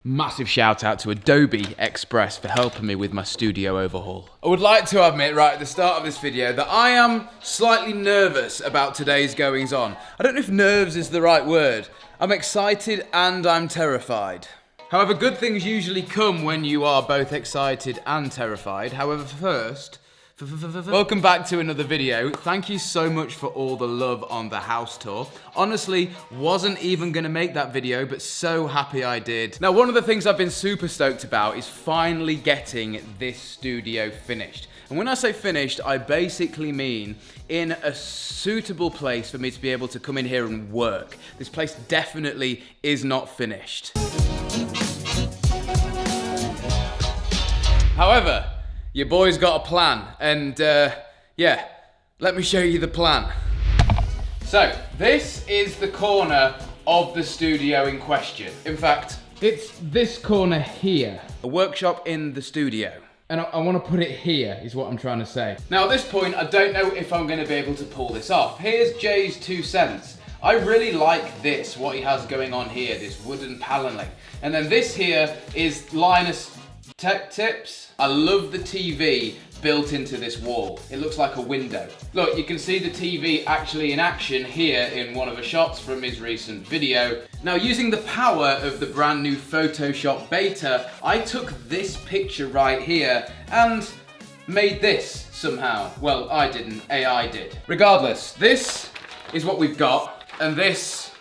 Massive shout out to Adobe Express for helping me with my studio overhaul. I would like to admit right at the start of this video that I am slightly nervous about today's goings on. I don't know if nerves is the right word. I'm excited and I'm terrified. However, good things usually come when you are both excited and terrified. However, first, welcome back to another video. Thank you so much for all the love on the house tour. Honestly, wasn't even gonna make that video, but so happy I did. Now, one of the things I've been super stoked about is finally getting this studio finished. And when I say finished, I basically mean in a suitable place for me to be able to come in here and work. This place definitely is not finished. However, your boy's got a plan, and yeah, let me show you the plan. So, this is the corner of the studio in question. In fact, it's this corner here. A workshop in the studio. And I want to put it here, is what I'm trying to say. Now, at this point, I don't know if I'm going to be able to pull this off. Here's Jay's 2 cents. I really like this, what he has going on here, this wooden paneling. And then this here is Linus Tech Tips. I love the TV built into this wall. It looks like a window. Look, you can see the TV actually in action here in one of the shots from his recent video. Now, using the power of the brand new Photoshop beta, I took this picture right here and made this somehow. Well, I didn't, AI did. Regardless, this is what we've got, and this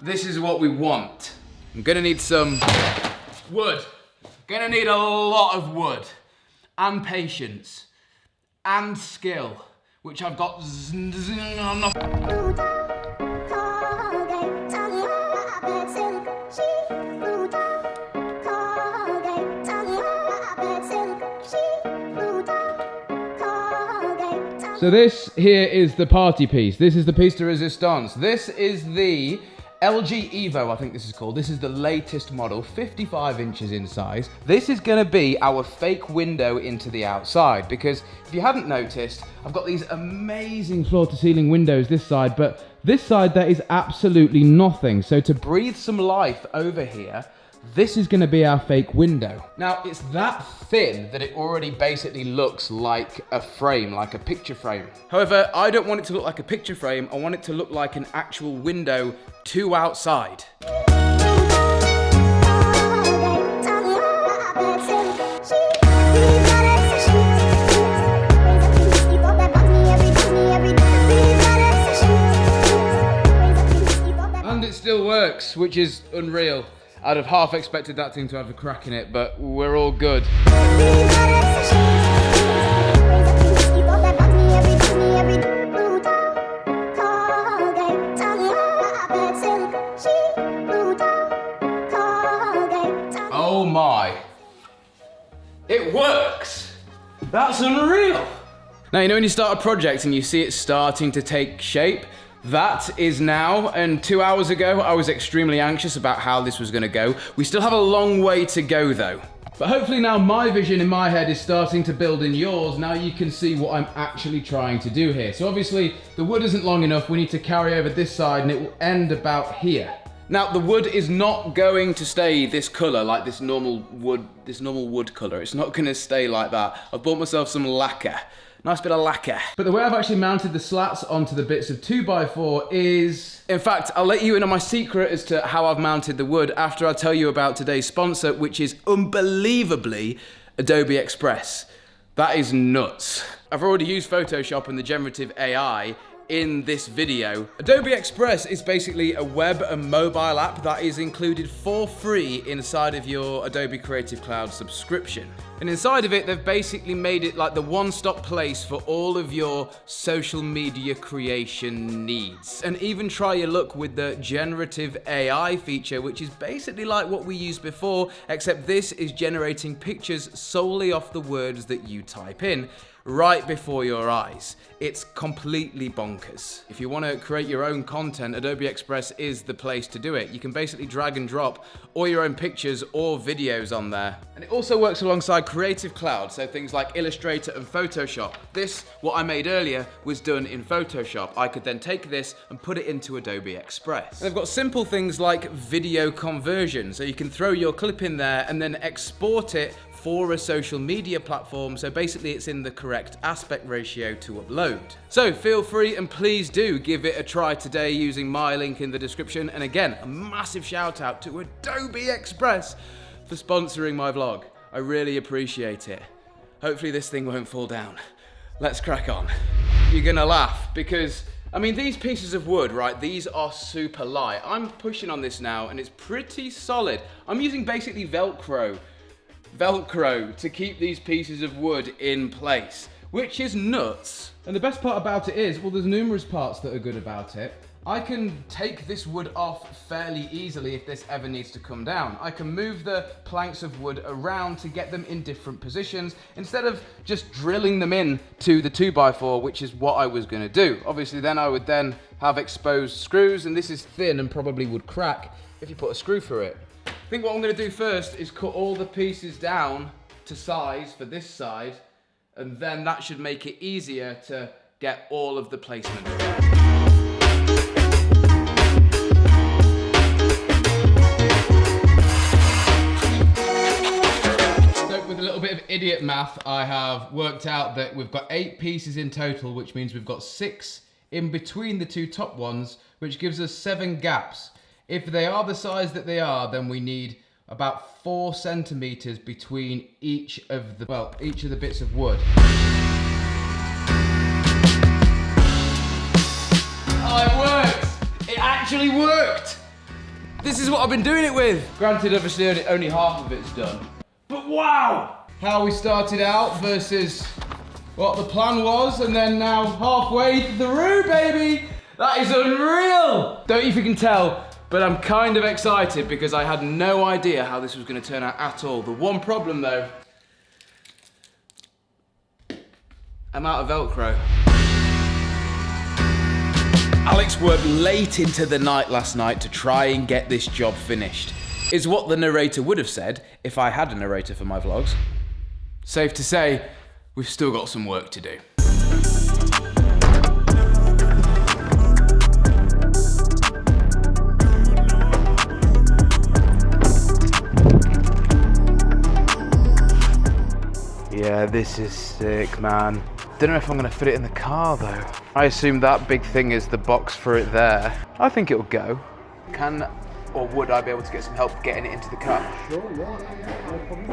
is what we want. I'm gonna need some wood. Gonna need a lot of wood and patience and skill, which I've got. So this here is the party piece. This is the piece de resistance. This is the LG Evo, I think this is called. This is the latest model, 55 inches in size. This is gonna be our fake window into the outside, because if you hadn't noticed, I've got these amazing floor to ceiling windows this side, but this side there is absolutely nothing. So to breathe some life over here, this is gonna be our fake window. Now, it's that thin that it already basically looks like a frame, like a picture frame. However, I don't want it to look like a picture frame. I want it to look like an actual window to outside. And it still works, which is unreal. I'd have half expected that thing to have a crack in it, but we're all good. Oh my. It works! That's unreal! Now, you know when you start a project and you see it starting to take shape? That is now, and 2 hours ago, I was extremely anxious about how this was gonna go. We still have a long way to go though. But hopefully now my vision in my head is starting to build in yours. Now you can see what I'm actually trying to do here. So obviously, the wood isn't long enough. We need to carry over this side and it will end about here. Now, the wood is not going to stay this color, like this normal wood color. It's not gonna stay like that. I've bought myself some lacquer. Nice bit of lacquer. But the way I've actually mounted the slats onto the bits of 2x4 is... In fact, I'll let you in on my secret as to how I've mounted the wood after I tell you about today's sponsor, which is unbelievably Adobe Express. That is nuts. I've already used Photoshop and the generative AI in this video. Adobe Express is basically a web and mobile app that is included for free inside of your Adobe Creative Cloud subscription. And inside of it, they've basically made it like the one-stop place for all of your social media creation needs. And even try your luck with the generative AI feature, which is basically like what we used before, except this is generating pictures solely off the words that you type in, right before your eyes. It's completely bonkers. If you want to create your own content, Adobe Express is the place to do it. You can basically drag and drop all your own pictures or videos on there. And it also works alongside Creative Cloud, so things like Illustrator and Photoshop. This, what I made earlier, was done in Photoshop. I could then take this and put it into Adobe Express. And they've got simple things like video conversion, so you can throw your clip in there and then export it for a social media platform, so basically it's in the correct aspect ratio to upload. So feel free and please do give it a try today using my link in the description. And again, a massive shout out to Adobe Express for sponsoring my vlog. I really appreciate it. Hopefully this thing won't fall down. Let's crack on. You're gonna laugh because, I mean, these pieces of wood, right, these are super light. I'm pushing on this now and it's pretty solid. I'm using basically Velcro to keep these pieces of wood in place, which is nuts. And the best part about it is, well, there's numerous parts that are good about it. I can take this wood off fairly easily if this ever needs to come down. I can move the planks of wood around to get them in different positions instead of just drilling them in to the 2x4, which is what I was gonna do. Obviously then I would then have exposed screws, and this is thin and probably would crack if you put a screw through it. I think what I'm going to do first is cut all the pieces down to size for this side, and then that should make it easier to get all of the placement. So with a little bit of idiot math, I have worked out that we've got 8 pieces in total, which means we've got 6 in between the 2 top ones, which gives us 7 gaps. If they are the size that they are, then we need about 4 centimeters between each of the bits of wood. Oh, it works! It actually worked! This is what I've been doing it with. Granted, obviously only half of it's done. But wow! How we started out versus what the plan was, and then now halfway through, baby! That is unreal! Don't know if you can tell, but I'm kind of excited because I had no idea how this was going to turn out at all. The one problem though, I'm out of Velcro. Alex worked late into the night last night to try and get this job finished. Is what the narrator would have said if I had a narrator for my vlogs. Safe to say, we've still got some work to do. Yeah, this is sick, man. Don't know if I'm gonna fit it in the car though. I assume that big thing is the box for it there. I think it'll go. Can or would I be able to get some help getting it into the car? Sure, yeah, no problem.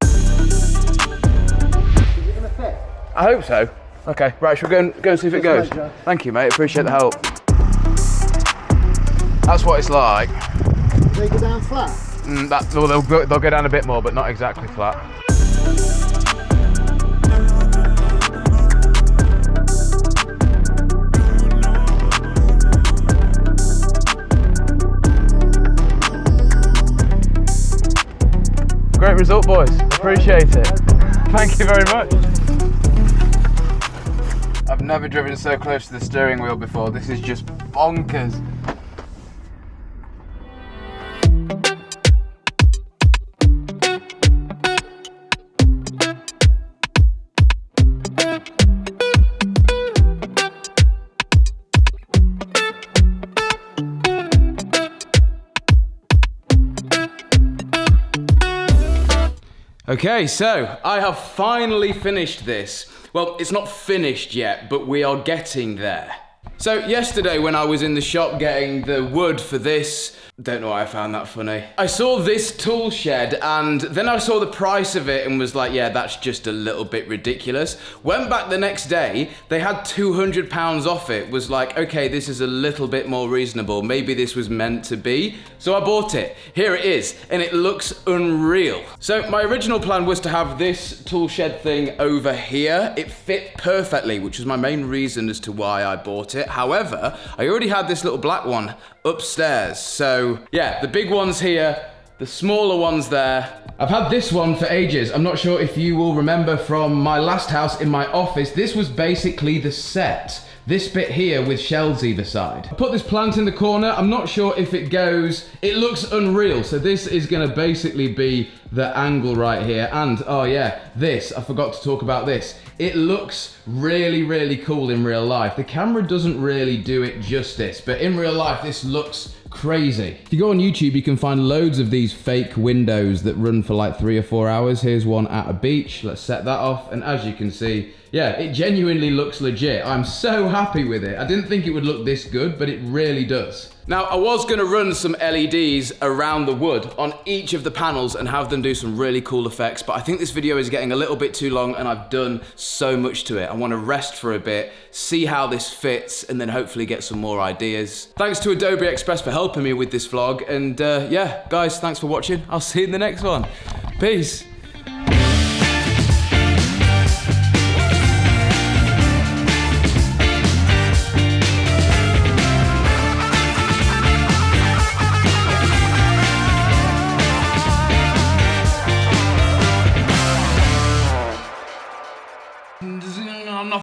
Is it gonna fit? I hope so. Okay, right, shall we go and see if it goes? Thank you, mate, appreciate the help. That's what it's like. Do they go down flat? Well, they'll go down a bit more, but not exactly flat. Great result, boys. Appreciate it. Thank you very much. I've never driven so close to the steering wheel before. This is just bonkers. Okay, so I have finally finished this. Well, it's not finished yet, but we are getting there. So yesterday when I was in the shop getting the wood for this, don't know why I found that funny. I saw this tool shed and then I saw the price of it and was like, yeah, that's just a little bit ridiculous. Went back the next day, they had £200 off it. Was like, okay, this is a little bit more reasonable. Maybe this was meant to be. So I bought it. Here it is, and it looks unreal. So my original plan was to have this tool shed thing over here. It fit perfectly, which was my main reason as to why I bought it. However, I already had this little black one upstairs. So yeah, the big one's here, the smaller one's there. I've had this one for ages. I'm not sure if you will remember from my last house in my office. This was basically the set. This bit here with shelves either side. I put this plant in the corner. I'm not sure if it goes. It looks unreal. So this is gonna basically be the angle right here. And oh yeah, this, I forgot to talk about this. It looks really, really cool in real life. The camera doesn't really do it justice, but in real life, this looks crazy. If you go on YouTube, you can find loads of these fake windows that run for like 3 or 4 hours. Here's one at a beach. Let's set that off. And as you can see, yeah, it genuinely looks legit. I'm so happy with it. I didn't think it would look this good, but it really does. Now, I was gonna run some LEDs around the wood on each of the panels and have them do some really cool effects, but I think this video is getting a little bit too long and I've done so much to it. I wanna rest for a bit, see how this fits, and then hopefully get some more ideas. Thanks to Adobe Express for helping me with this vlog, and yeah, guys, thanks for watching. I'll see you in the next one. Peace.